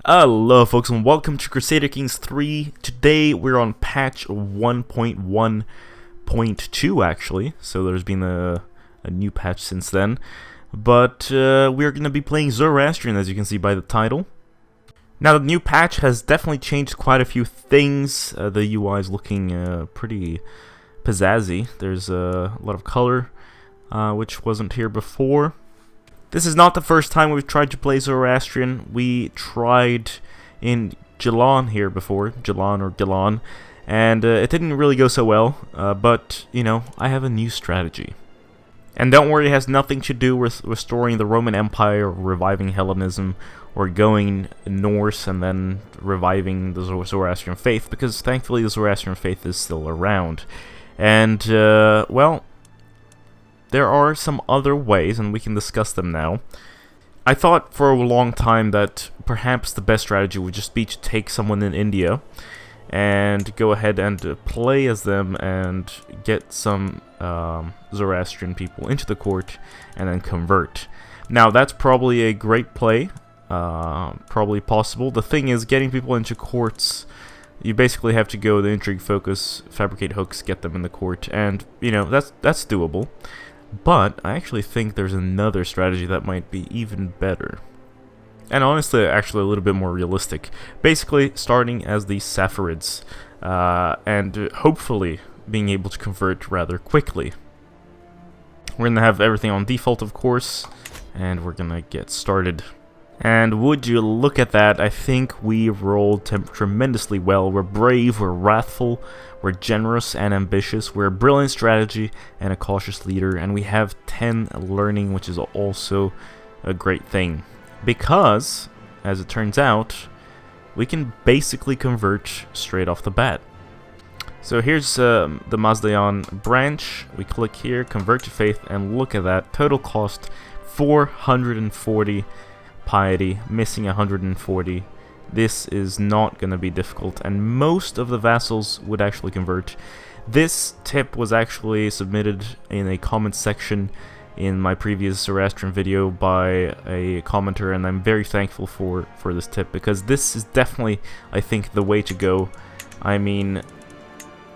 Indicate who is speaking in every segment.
Speaker 1: Hello folks and welcome to Crusader Kings 3. Today we're on patch 1.1.2 actually, so there's been a new patch since then. But we're going to be playing Zoroastrian, as you can see by the title. Now the new patch has definitely changed quite a few things. The UI is looking pretty pizzazzy. There's a lot of color, which wasn't here before. This is not the first time we've tried to play Zoroastrian. We tried in Gilon here before, Gilon, and it didn't really go so well, but, you know, I have a new strategy. And don't worry, it has nothing to do with restoring the Roman Empire, or reviving Hellenism, or going Norse and then reviving the Zoroastrian faith, because thankfully the Zoroastrian faith is still around. And, well, there are some other ways, and we can discuss them now. I thought for a long time that perhaps the best strategy would just be to take someone in India and go ahead and play as them and get some Zoroastrian people into the court and then convert. Now that's probably a great play, probably possible. The thing is, getting people into courts, you basically have to go the intrigue focus, fabricate hooks, get them in the court, and you know that's doable. But I actually think there's another strategy that might be even better. And honestly, actually a little bit more realistic. Basically, starting as the Saffarids, and hopefully being able to convert rather quickly. We're going to have everything on default, of course, and we're going to get started. And would you look at that, I think we rolled tremendously well. We're brave, we're wrathful, we're generous and ambitious, we're a brilliant strategy and a cautious leader, and we have 10 learning, which is also a great thing. Because, as it turns out, we can basically convert straight off the bat. So here's the Mazdayasna branch. We click here, convert to faith, and look at that. Total cost 440 piety, missing 140. This is not going to be difficult, and most of the vassals would actually convert. This tip was actually submitted in a comment section in my previous Zoroastrian video by a commenter, and I'm very thankful for this tip, because this is definitely, I think, the way to go. I mean,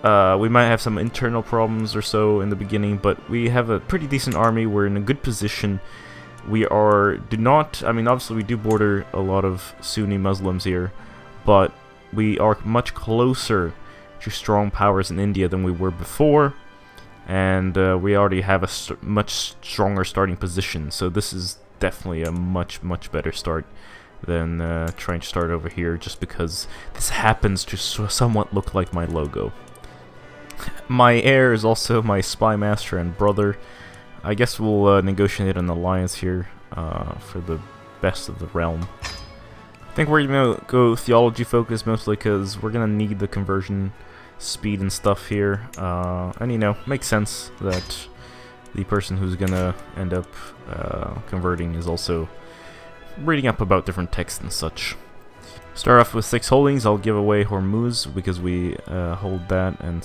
Speaker 1: we might have some internal problems or so in the beginning, but we have a pretty decent army. We're in a good position. We obviously we do border a lot of Sunni Muslims here, but we are much closer to strong powers in India than we were before, and we already have a much stronger starting position, so this is definitely a much better start than trying to start over here, just because this happens to somewhat look like my logo. My heir is also my spy master and brother. I guess we'll negotiate an alliance here for the best of the realm. I think we're going to go theology focus mostly because we're going to need the conversion speed and stuff here. And you know, makes sense that the person who's going to end up converting is also reading up about different texts and such. Start off with 6 holdings. I'll give away Hormuz because we hold that, and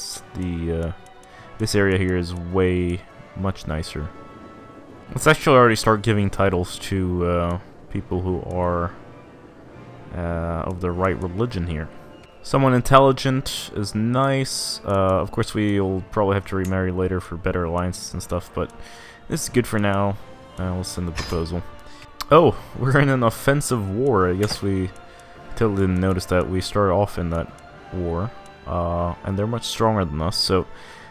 Speaker 1: this area here is way much nicer. Let's actually already start giving titles to people who are of the right religion here. Someone intelligent is nice. Of course, we'll probably have to remarry later for better alliances and stuff, but this is good for now. We'll send the proposal. Oh, we're in an offensive war. I guess we totally didn't notice that we started off in that war, and they're much stronger than us, so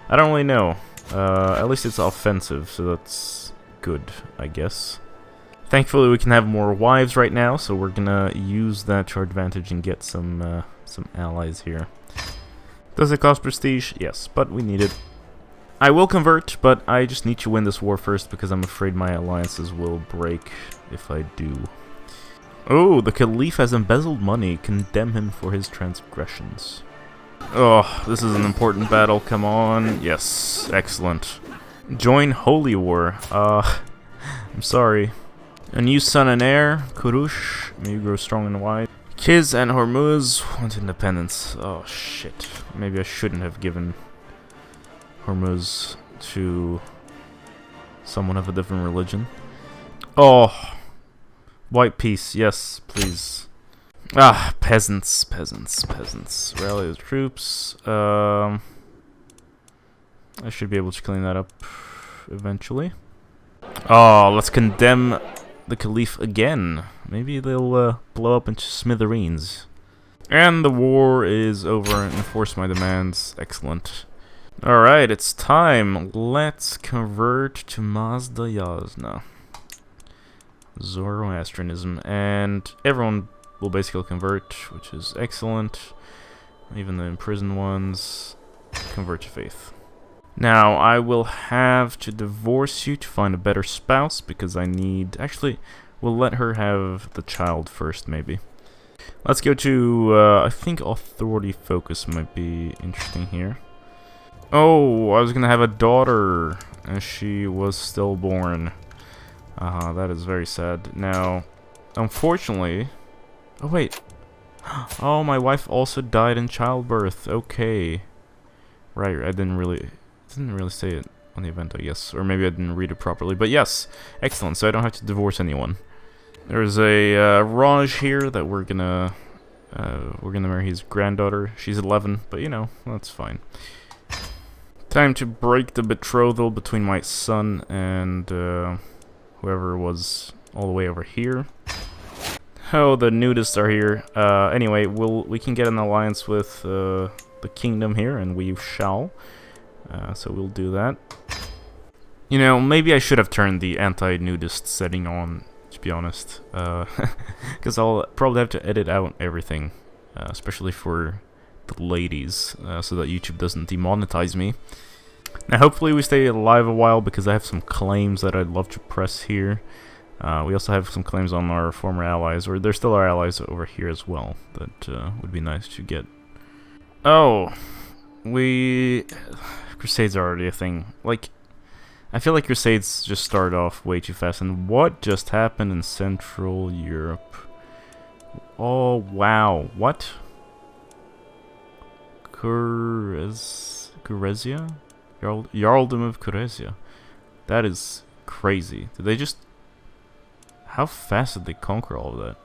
Speaker 1: I don't really know. At least it's offensive, so that's good, I guess. Thankfully, we can have more wives right now, so we're gonna use that to our advantage and get some allies here. Does it cost prestige? Yes, but we need it. I will convert, but I just need to win this war first, because I'm afraid my alliances will break if I do. Oh, the Caliph has embezzled money. Condemn him for his transgressions. Oh, this is an important battle. Come on. Yes, excellent. Join Holy War. I'm sorry. A new son and heir, Kurush. May you grow strong and wide. Kiz and Hormuz want independence. Oh, shit. Maybe I shouldn't have given Hormuz to someone of a different religion. Oh, white peace. Yes, please. Ah, peasants. Rally the troops. I should be able to clean that up eventually. Oh, let's condemn the Caliph again. Maybe they'll blow up into smithereens. And the war is over and enforce my demands. Excellent. Alright, it's time. Let's convert to Mazdayasna Zoroastrianism. And everyone will basically convert, which is excellent. Even the imprisoned ones convert to faith. Now, I will have to divorce you to find a better spouse, because I need... Actually, we'll let her have the child first, maybe. Let's go to... I think authority focus might be interesting here. Oh, I was gonna have a daughter, and she was stillborn. That is very sad. Now, unfortunately... Oh, wait. Oh, my wife also died in childbirth. Okay. Right, I didn't really say it on the event, I guess. Or maybe I didn't read it properly. But yes, excellent. So I don't have to divorce anyone. There's a Raj here that we're gonna marry his granddaughter. She's 11, but you know, that's fine. Time to break the betrothal between my son and whoever was all the way over here. Oh, the nudists are here. Anyway, we can get an alliance with the kingdom here, and we shall. So we'll do that. You know, maybe I should have turned the anti-nudist setting on, to be honest. Because I'll probably have to edit out everything, especially for the ladies, so that YouTube doesn't demonetize me. Now, hopefully we stay alive a while, because I have some claims that I'd love to press here. We also have some claims on our former allies, or they're still our allies over here as well, that would be nice to get. Oh, Crusades are already a thing. Like, I feel like Crusades just start off way too fast. And what just happened in Central Europe? Oh, wow. What? Kuresia? Jarldom of Kuresia. That is crazy. Did they just... How fast did they conquer all of that?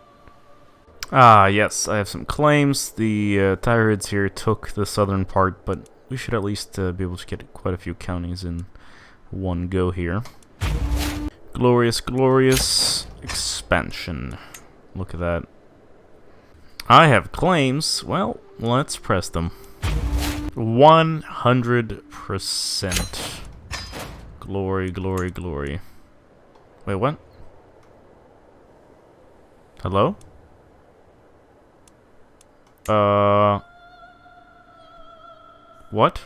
Speaker 1: Ah, yes, I have some claims. The Tyrids here took the southern part, but we should at least be able to get quite a few counties in one go here. Glorious, glorious expansion. Look at that. I have claims. Well, let's press them. 100%. Glory, glory, glory. Wait, what? Hello? What?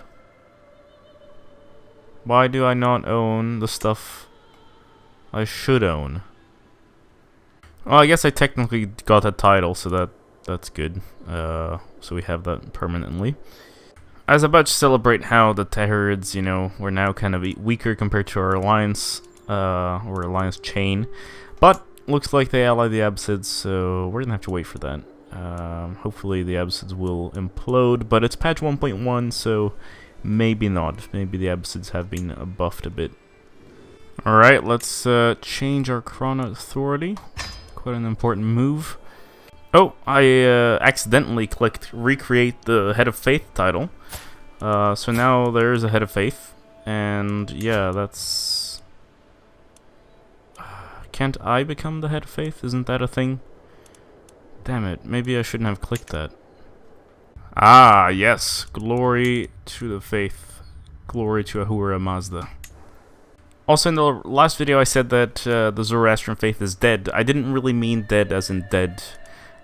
Speaker 1: Why do I not own the stuff I should own? Well, I guess I technically got a title, so that's good. So we have that permanently. I was about to celebrate how the Tahirids, you know, were now kind of weaker compared to our alliance, or alliance chain. But looks like they allied the Abbasids, so we're gonna have to wait for that. Hopefully the Abbasids will implode, but it's patch 1.1, so maybe not. Maybe the Abbasids have been buffed a bit. Alright, let's change our Chrono Authority. Quite an important move. Oh, I accidentally clicked recreate the Head of Faith title. So now there is a Head of Faith, and yeah, that's... Can't I become the Head of Faith? Isn't that a thing? Damn it, maybe I shouldn't have clicked that. Ah, yes. Glory to the faith. Glory to Ahura Mazda. Also, in the last video I said that the Zoroastrian faith is dead. I didn't really mean dead as in dead.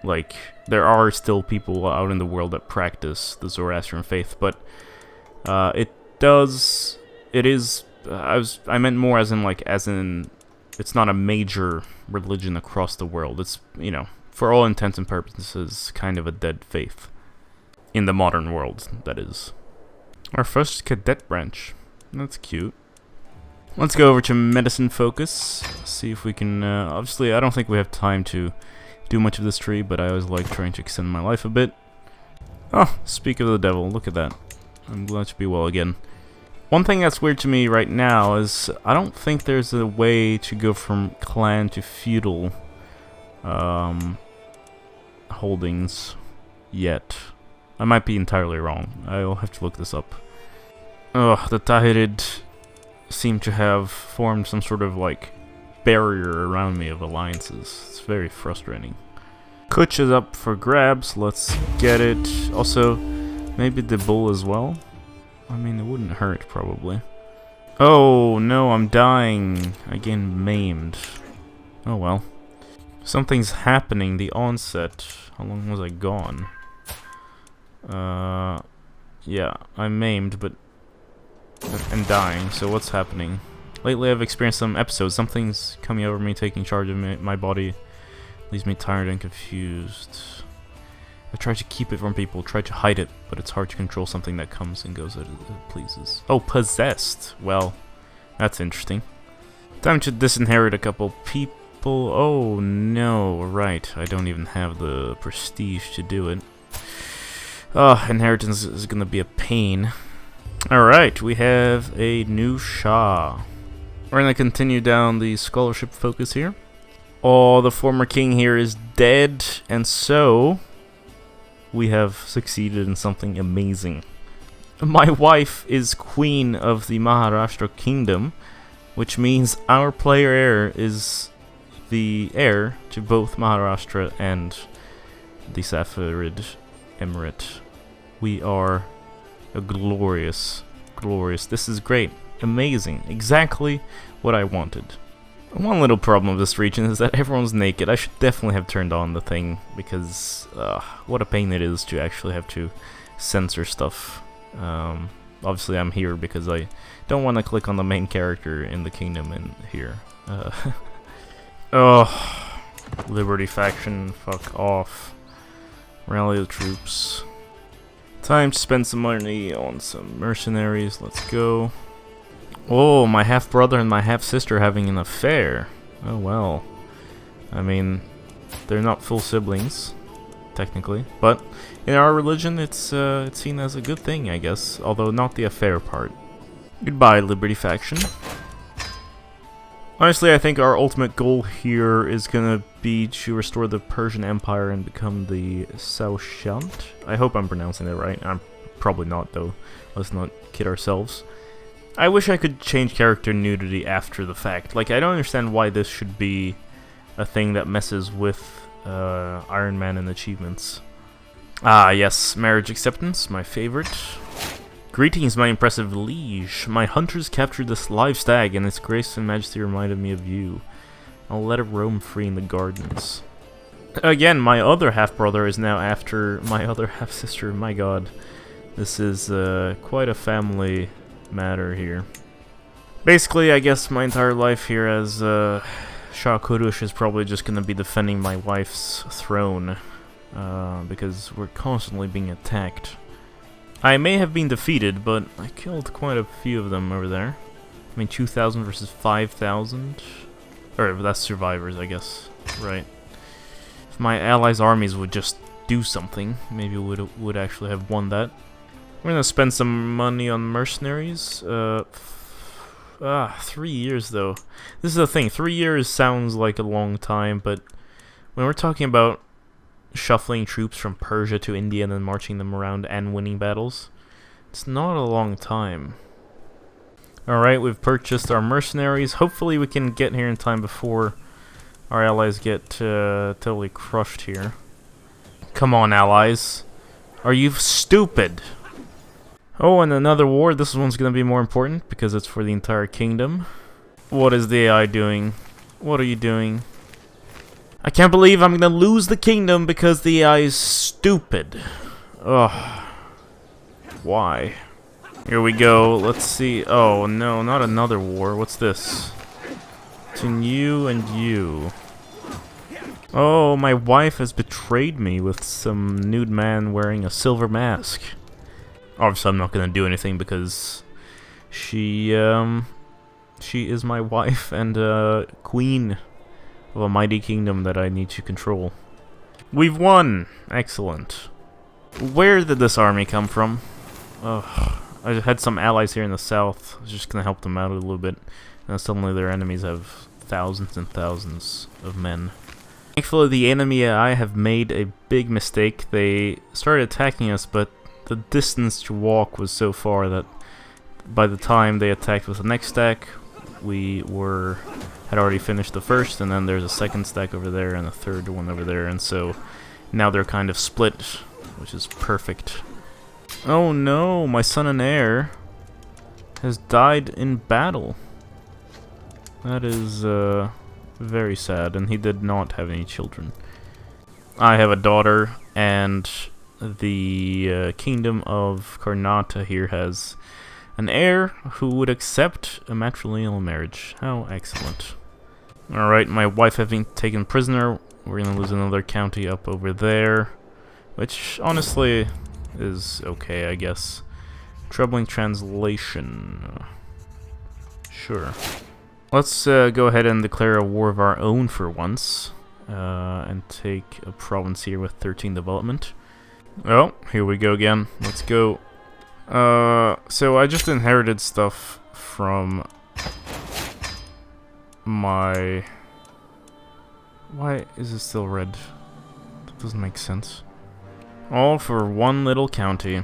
Speaker 1: Like, there are still people out in the world that practice the Zoroastrian faith, but I meant more as in, it's not a major religion across the world. It's, you know, for all intents and purposes, kind of a dead faith. In the modern world, that is. Our first cadet branch. That's cute. Let's go over to medicine focus. See if we can, obviously I don't think we have time to do much of this tree, but I always like trying to extend my life a bit. Oh, speak of the devil, look at that. I'm glad to be well again. One thing that's weird to me right now is I don't think there's a way to go from clan to feudal holdings yet. I might be entirely wrong. I'll have to look this up. Ugh, the Tahirid seem to have formed some sort of, like, barrier around me of alliances. It's very frustrating. Kuch is up for grabs. Let's get it. Also, maybe the bull as well. I mean, it wouldn't hurt, probably. Oh, no, I'm dying. I get maimed. Oh, well. Something's happening. The onset. How long was I gone? Yeah, I'm maimed, but... and dying, so what's happening? Lately I've experienced some episodes. Something's coming over me, taking charge of my body. Leaves me tired and confused. I try to keep it from people, try to hide it, but it's hard to control something that comes and goes as it pleases. Oh, possessed! Well, that's interesting. Time to disinherit a couple people. Oh no, right. I don't even have the prestige to do it. Inheritance is gonna be a pain. Alright, we have a new Shah. We're gonna continue down the scholarship focus here. Oh, the former king here is dead, and so we have succeeded in something amazing. My wife is queen of the Maharashtra kingdom, which means our player heir is the heir to both Maharashtra and the Safarid Emirate. We are a glorious. This is great. Amazing. Exactly what I wanted. One little problem with this region is that everyone's naked. I should definitely have turned on the thing, because what a pain it is to actually have to censor stuff. Obviously I'm here because I don't want to click on the main character in the kingdom in here. Oh, Liberty faction, fuck off. Rally the troops. Time to spend some money on some mercenaries. Let's go. Oh, my half-brother and my half-sister having an affair. Oh well. I mean, they're not full siblings, technically. But in our religion, it's seen as a good thing, I guess. Although not the affair part. Goodbye, Liberty faction. Honestly, I think our ultimate goal here is gonna be to restore the Persian Empire and become the Saoshyant. I hope I'm pronouncing that right. I'm probably not, though. Let's not kid ourselves. I wish I could change character nudity after the fact. Like, I don't understand why this should be a thing that messes with Iron Man and achievements. Ah, yes, marriage acceptance, my favorite. Greetings, my impressive liege. My hunters captured this live stag, and its grace and majesty reminded me of you. I'll let it roam free in the gardens. Again, my other half-brother is now after my other half-sister. My god. This is quite a family matter here. Basically, I guess my entire life here as Shah Kurush is probably just going to be defending my wife's throne. Because we're constantly being attacked. I may have been defeated, but I killed quite a few of them over there. I mean, 2,000 versus 5,000? Or, that's survivors, I guess. Right. If my allies' armies would just do something, maybe we would actually have won that. We're gonna spend some money on mercenaries. 3 years, though. This is the thing. 3 years sounds like a long time, but when we're talking about shuffling troops from Persia to India and then marching them around and winning battles, it's not a long time. Alright, we've purchased our mercenaries. Hopefully we can get here in time before our allies get totally crushed here. Come on, allies. Are you stupid? Oh, and another war. This one's going to be more important because it's for the entire kingdom. What is the AI doing? What are you doing? I can't believe I'm gonna lose the kingdom because the AI is stupid. Ugh. Why? Here we go. Let's see. Oh no, not another war. What's this? Between you and you. Oh, my wife has betrayed me with some nude man wearing a silver mask. Obviously, I'm not gonna do anything because she is my wife and queen of a mighty kingdom that I need to control. We've won! Excellent. Where did this army come from? Ugh. I had some allies here in the south. I was just gonna help them out a little bit. And suddenly their enemies have thousands and thousands of men. Thankfully, the enemy I have made a big mistake. They started attacking us, but the distance to walk was so far that by the time they attacked with the next stack, we had already finished the first, and then there's a second stack over there and a third one over there, and so now they're kind of split, which is perfect. Oh no, my son and heir has died in battle. That is very sad, and he did not have any children. I have a daughter, and the kingdom of Karnata here has an heir who would accept a matrilineal marriage. How excellent. Alright, my wife has been taken prisoner. We're gonna lose another county up over there, which honestly is okay, I guess. Troubling translation. Sure. Let's go ahead and declare a war of our own for once, and take a province here with 13 development. Oh, here we go again. Let's go. So I just inherited stuff from my... Why is it still red? That doesn't make sense. All for one little county.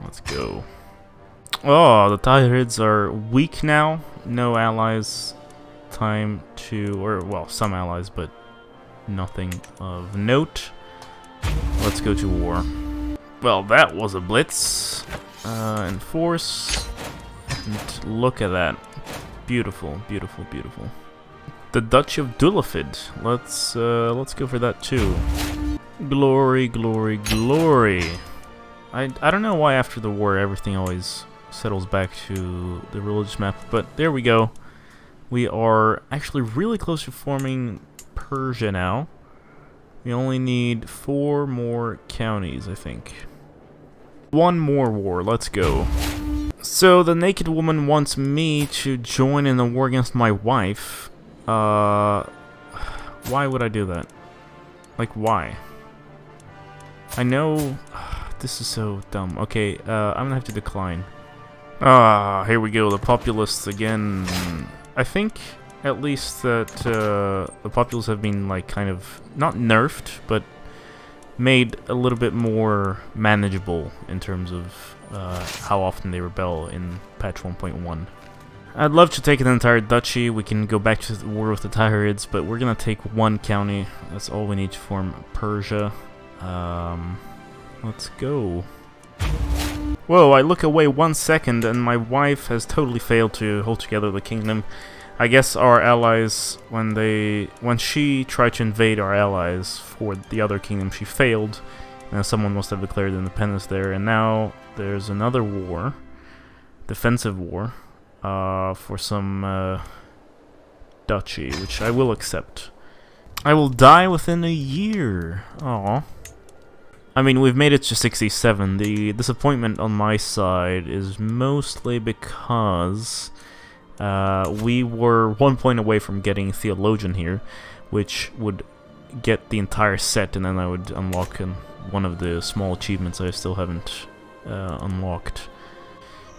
Speaker 1: Let's go. Oh, the Tahirids are weak now. No allies. Time to... or, well, some allies, but nothing of note. Let's go to war. Well, that was a blitz. Enforce. And look at that. Beautiful, beautiful, beautiful. The Duchy of Dulafid. Let's go for that too. Glory, glory, glory. I don't know why after the war everything always settles back to the religious map, but there we go. We are actually really close to forming Persia now. We only need 4 more counties, I think. One more war, let's go. So the naked woman wants me to join in the war against my wife. Why would I do that? Like, why? I know... this is so dumb. Okay, I'm gonna have to decline. Here we go, the populists again. I think at least that the populists have been, like, kind of, not nerfed, but made a little bit more manageable in terms of how often they rebel in patch 1.1. I'd love to take an entire duchy. We can go back to the war with the Tahirids, but we're gonna take 1 county. That's all we need to form Persia. Let's go. Whoa, I look away 1 second and my wife has totally failed to hold together the kingdom. I guess our allies, when she tried to invade our allies for the other kingdom, she failed. And someone must have declared independence there, and now there's another war. Defensive war. For some duchy, which I will accept. I will die within a year. Aww. I mean, we've made it to 67. The disappointment on my side is mostly because we were 1 point away from getting Theologian here, which would get the entire set, and then I would unlock one of the small achievements I still haven't unlocked.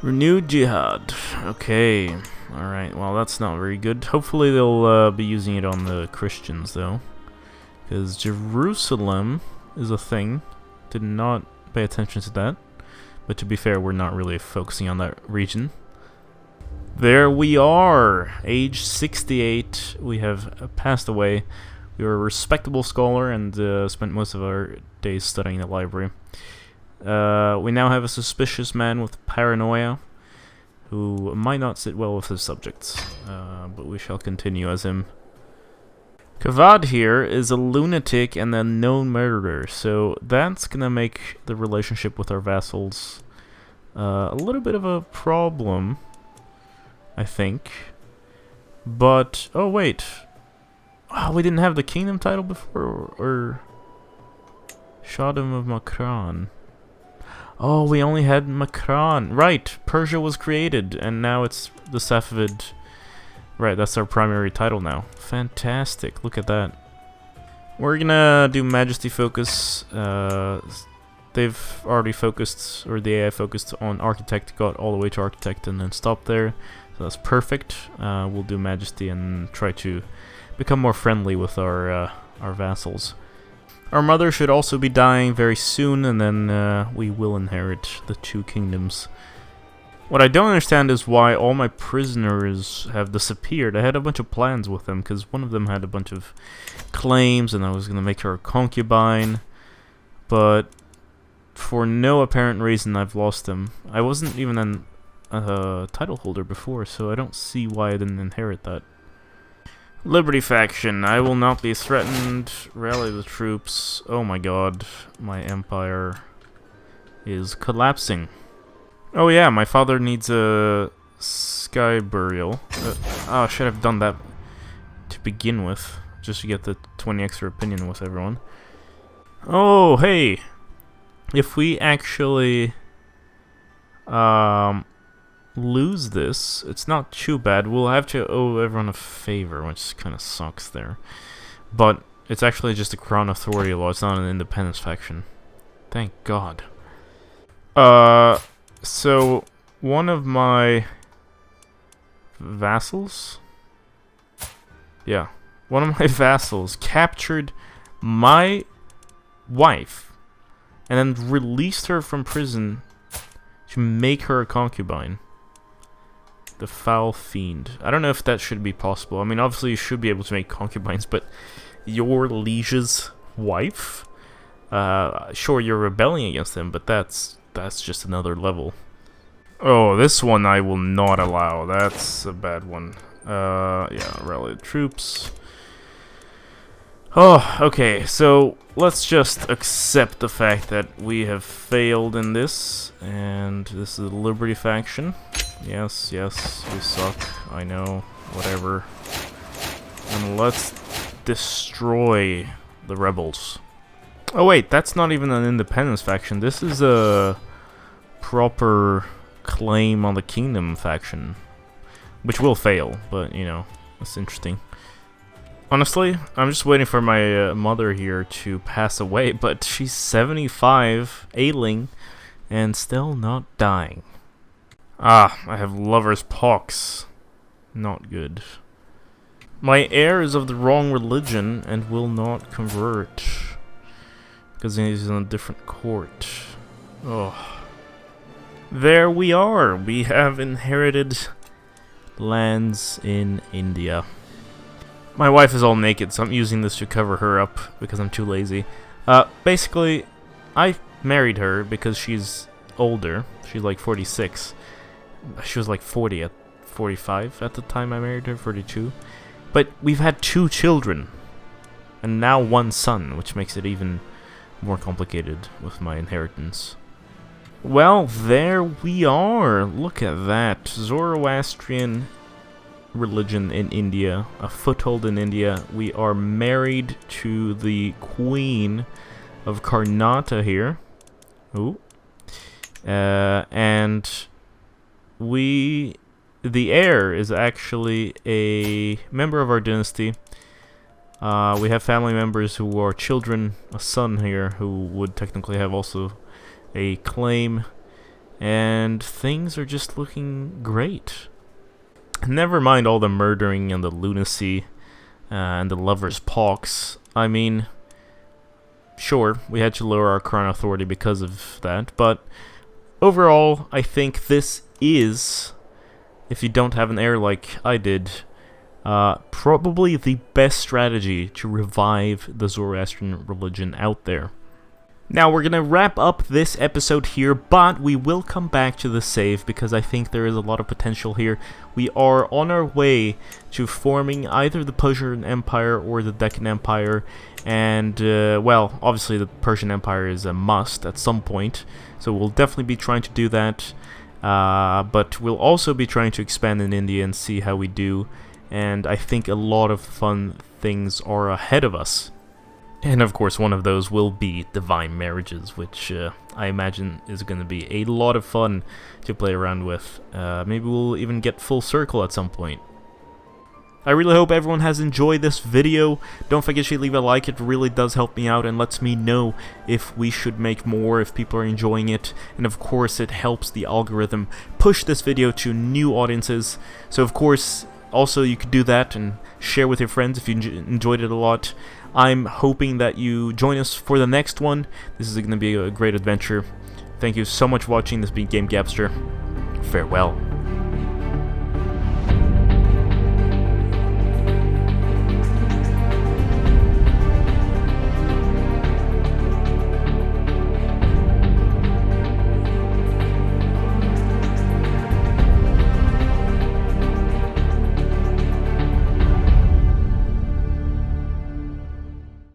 Speaker 1: Renewed Jihad. Okay. Alright, well that's not very good. Hopefully they'll be using it on the Christians, though. Because Jerusalem is a thing. Did not pay attention to that. But to be fair, we're not really focusing on that region. There we are! Age 68. We have passed away. We were a respectable scholar and spent most of our days studying at the library. We now have a suspicious man with paranoia, who might not sit well with his subjects, but we shall continue as him. Kavad here is a lunatic and a known murderer, so that's gonna make the relationship with our vassals a little bit of a problem, I think. But, oh wait, we didn't have the kingdom title before, or Shaddam of Makran. Oh, we only had Makran. Right, Persia was created, and now it's the Safavid. Right, that's our primary title now. Fantastic, look at that. We're gonna do Majesty focus. They've already focused, or the AI focused on Architect, got all the way to Architect, and then stopped there. So that's perfect. We'll do Majesty and try to become more friendly with our our vassals. Our mother should also be dying very soon, and then we will inherit the two kingdoms. What I don't understand is why all my prisoners have disappeared. I had a bunch of plans with them, because one of them had a bunch of claims, and I was going to make her a concubine. But for no apparent reason, I've lost them. I wasn't even a title holder before, so I don't see why I didn't inherit that. Liberty faction, I will not be threatened. Rally the troops. Oh my god, my empire is collapsing. Oh yeah, my father needs a sky burial. I should have done that to begin with, just to get the 20 extra opinion with everyone. Oh, hey! If we actually lose this, it's not too bad. We'll have to owe everyone a favor, which kind of sucks there. But it's actually just a crown authority law. It's not an independence faction. Thank God. So one of my vassals? Yeah. One of my vassals captured my wife and then released her from prison to make her a concubine. The foul fiend. I don't know if that should be possible. I mean, obviously you should be able to make concubines, but your liege's wife? Sure, you're rebelling against them, but that's just another level. Oh, this one I will not allow. That's a bad one. Yeah, rally troops. Oh, okay, so let's just accept the fact that we have failed in this, and this is the Liberty faction. Yes, yes, we suck, I know, whatever. And let's destroy the rebels. Oh wait, that's not even an independence faction, this is a proper claim on the kingdom faction. Which will fail, but, you know, that's interesting. Honestly, I'm just waiting for my mother here to pass away, but she's 75, ailing, and still not dying. Ah, I have lover's pox. Not good. My heir is of the wrong religion and will not convert, because he's in a different court. Oh. There we are. We have inherited lands in India. My wife is all naked, so I'm using this to cover her up because I'm too lazy. Basically, I married her because she's older. She's like 46. She was like 45 at the time I married her, 42. But we've had 2 children, and now 1 son, which makes it even more complicated with my inheritance. Well, there we are. Look at that. Zoroastrian religion in India, a foothold in India. We are married to the Queen of Karnataka here. Ooh. And the heir is actually a member of our dynasty. We have family members who are children, a son here who would technically have also a claim, and things are just looking great. Never mind all the murdering and the lunacy and the lover's pox. I mean, sure, we had to lower our crown authority because of that, but overall, I think this is, if you don't have an heir like I did, probably the best strategy to revive the Zoroastrian religion out there. Now, we're going to wrap up this episode here, but we will come back to the save because I think there is a lot of potential here. We are on our way to forming either the Persian Empire or the Deccan Empire, and, well, obviously the Persian Empire is a must at some point, so we'll definitely be trying to do that, but we'll also be trying to expand in India and see how we do, and I think a lot of fun things are ahead of us. And of course, one of those will be divine marriages, which I imagine is going to be a lot of fun to play around with. Maybe we'll even get full circle at some point. I really hope everyone has enjoyed this video. Don't forget to leave a like, it really does help me out and lets me know if we should make more, if people are enjoying it. And of course, it helps the algorithm push this video to new audiences. So of course, also you could do that and share with your friends if you enjoyed it a lot. I'm hoping that you join us for the next one. This is going to be a great adventure. Thank you so much for watching. This has been GameGabster. Farewell.